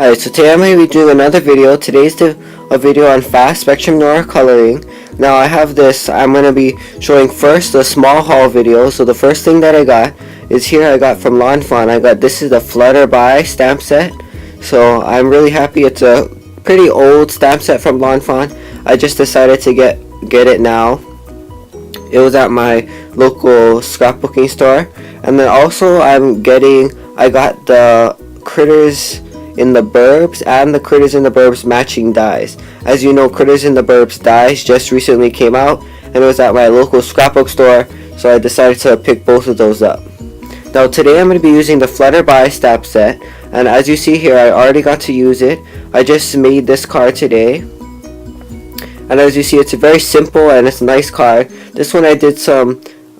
Alright, so today I'm going to be doing another video. Today's a video on fast spectrum noir coloring. Now I have this, I'm going to be showing first a small haul video. So the first thing that I got is here. I got from Lawn Fawn. This is the Flutter By stamp set. So I'm really happy. It's a pretty old stamp set from Lawn Fawn. I just decided to get it now. It was at my local scrapbooking store. And then also I got the Critters in the Burbs and the Critters in the Burbs matching dies. As you know, Critters in the Burbs dies just recently came out, and it was at my local scrapbook store, so I decided to pick both of those up. Now today I'm going to be using the Flutter By stamp set, and as you see here, I already got to use it. I just made this card today, and as you see, it's a very simple and it's a nice card. This one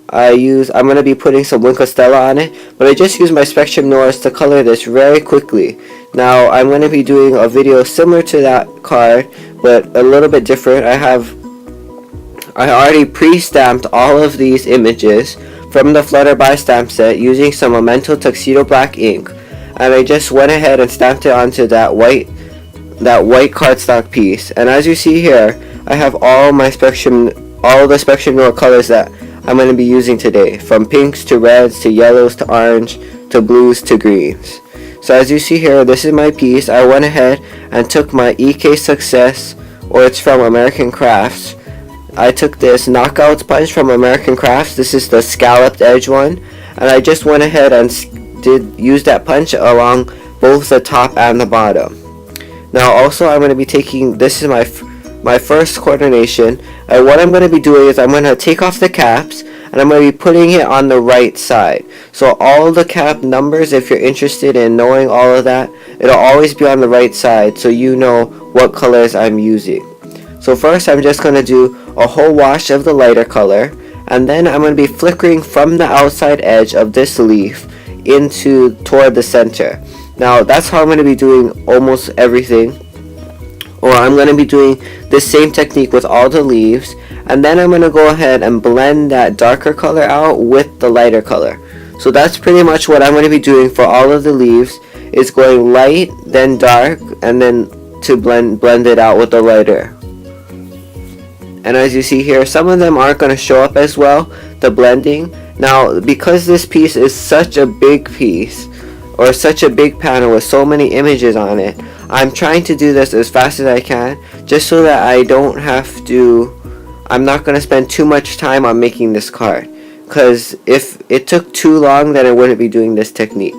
I'm going to be putting some Wink Stella on it, but I just used my Spectrum Noirs to color this very quickly. Now I'm going to be doing a video similar to that card, but a little bit different. I already pre-stamped all of these images from the Flutter By stamp set using some Memento Tuxedo Black ink, and I just went ahead and stamped it onto that white cardstock piece. And as you see here, I have all the Spectrum Noir colors that I'm going to be using today, from pinks to reds to yellows to orange to blues to greens. So as you see here, this is my piece. I went ahead and took my EK Success, or it's from American Crafts. I took this knockout sponge from American Crafts. This is the scalloped edge one, and I just went ahead and use that punch along both the top and the bottom. Now also I'm going to be taking, this is my first coordination, and what I'm going to be doing is I'm going to take off the caps and I'm going to be putting it on the right side. So all the cap numbers, if you're interested in knowing all of that, it'll always be on the right side so you know what colors I'm using. So first I'm just going to do a whole wash of the lighter color, and then I'm going to be flickering from the outside edge of this leaf toward the center. Now that's how I'm going to be doing almost everything, or I'm going to be doing this same technique with all the leaves, and then I'm going to go ahead and blend that darker color out with the lighter color. So that's pretty much what I'm going to be doing for all of the leaves, is going light, then dark, and then to blend it out with the lighter. And as you see here, some of them aren't going to show up as well, the blending. Now because this piece is such a big piece, or such a big panel with so many images on it, I'm trying to do this as fast as I can, just so that I'm not going to spend too much time on making this card, because if it took too long, then I wouldn't be doing this technique.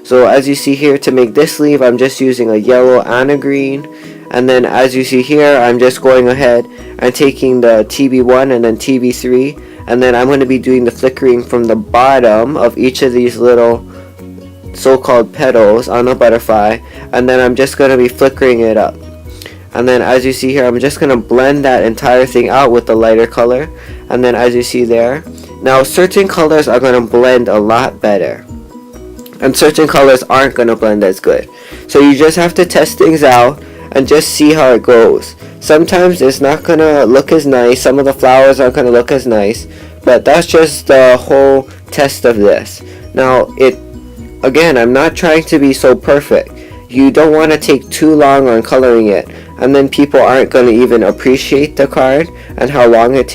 So as you see here, to make this leaf, I'm just using a yellow and a green, and then as you see here, I'm just going ahead and taking the TB1 and then TB3, and then I'm going to be doing the flickering from the bottom of each of these little so-called petals on the butterfly, and then I'm just going to be flickering it up. And then as you see here, I'm just going to blend that entire thing out with the lighter color. And then as you see there, now certain colors are going to blend a lot better, and certain colors aren't going to blend as good. So you just have to test things out and just see how it goes. Sometimes it's not going to look as nice, some of the flowers aren't going to look as nice, but that's just the whole test of this. Now again, I'm not trying to be so perfect. You don't want to take too long on coloring it, and then people aren't going to even appreciate the card and how long it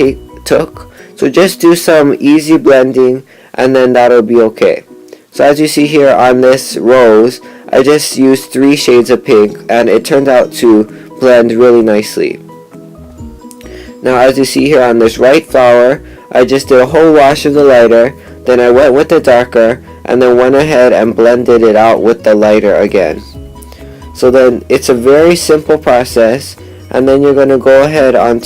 took. So just do some easy blending, and then that'll be okay. So as you see here on this rose, I just used 3 shades of pink, and it turned out to blend really nicely. Now as you see here on this right flower, I just did a whole wash of the lighter, then I went with the darker, and then went ahead and blended it out with the lighter again. So then it's a very simple process, and then you're going to go ahead I'm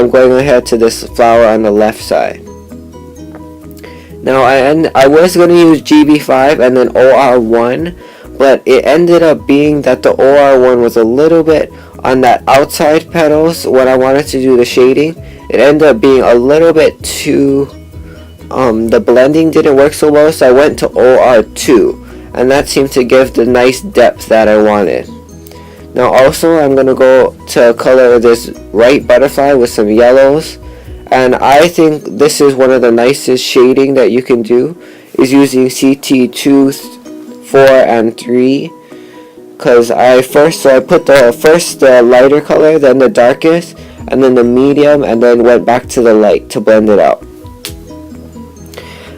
going ahead to this flower on the left side. Now I was going to use GB5 and then OR1, but it ended up being that the OR1 was a little bit on that outside petals when I wanted to do the shading. It ended up being a little bit too, the blending didn't work so well, so I went to OR2. And that seemed to give the nice depth that I wanted. Now also I'm going to go to color this right butterfly with some yellows, and I think this is one of the nicest shading that you can do, is using CT2, 4, and 3. Cause I put the first the lighter color, then the darkest, and then the medium, and then went back to the light to blend it out.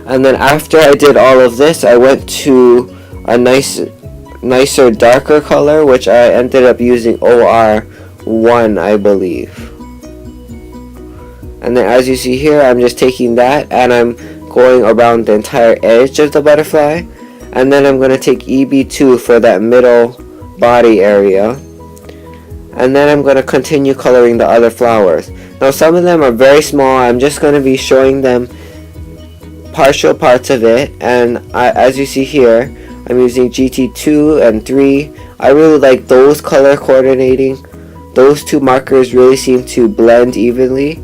And then after I did all of this, I went to a nicer darker color, which I ended up using OR1, I believe. And then as you see here, I'm just taking that and I'm going around the entire edge of the butterfly. And then I'm going to take EB2 for that middle body area. And then I'm going to continue coloring the other flowers. Now some of them are very small. I'm just going to be showing them partial parts of it. And as you see here, I'm using GT2 and 3. I really like those color coordinating. Those two markers really seem to blend evenly.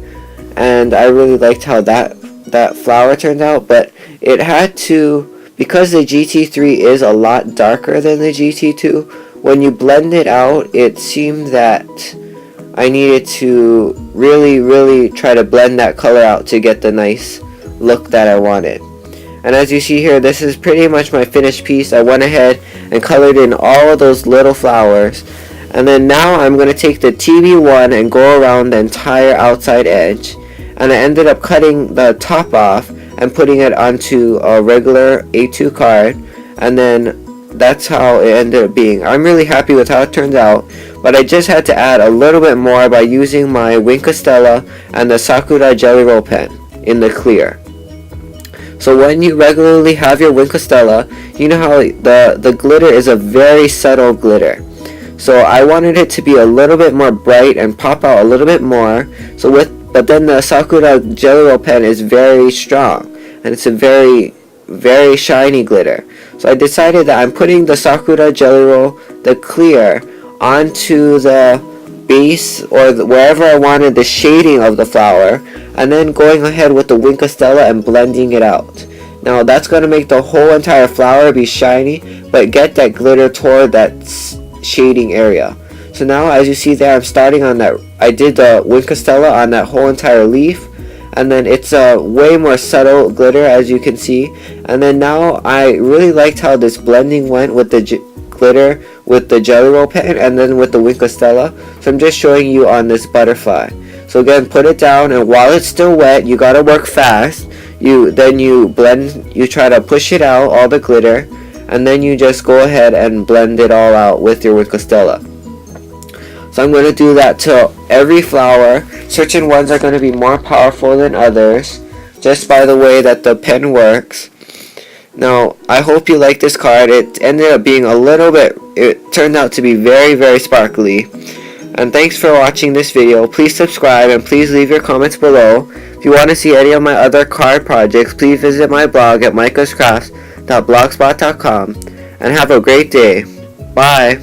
And I really liked how that flower turned out. But it had to, because the GT3 is a lot darker than the GT2, when you blend it out, it seemed that I needed to really try to blend that color out to get the nice look that I wanted. And as you see here, this is pretty much my finished piece. I went ahead and colored in all of those little flowers. And then now I'm going to take the TB1 and go around the entire outside edge. And I ended up cutting the top off and putting it onto a regular A2 card. And then that's how it ended up being. I'm really happy with how it turned out, but I just had to add a little bit more by using my Wink Stella and the Sakura Jelly Roll pen in the clear. So when you regularly have your Wink Stella, you know how the glitter is a very subtle glitter. So I wanted it to be a little bit more bright and pop out a little bit more. But then the Sakura Jelly Roll pen is very strong, and it's a very shiny glitter. So I decided that I'm putting the Sakura Jelly Roll, the clear, onto the base or wherever I wanted the shading of the flower, and then going ahead with the Wink Stella and blending it out. Now that's going to make the whole entire flower be shiny, but get that glitter toward that shading area. So now as you see there, I'm starting on that. I did the Wink Stella on that whole entire leaf. And then it's a way more subtle glitter, as you can see. And then now I really liked how this blending went with the glitter with the Jelly Roll pen and then with the Wink Stella. So I'm just showing you on this butterfly. So again, put it down, and while it's still wet, you gotta work fast. You blend, you try to push it out, all the glitter, and then you just go ahead and blend it all out with your Wink Stella. So I'm going to do that to every flower. Certain ones are going to be more powerful than others, just by the way that the pen works. Now, I hope you like this card. It ended up being it turned out to be very sparkly. And thanks for watching this video. Please subscribe and please leave your comments below. If you want to see any of my other card projects, please visit my blog at micahscrafts.blogspot.com. And have a great day. Bye.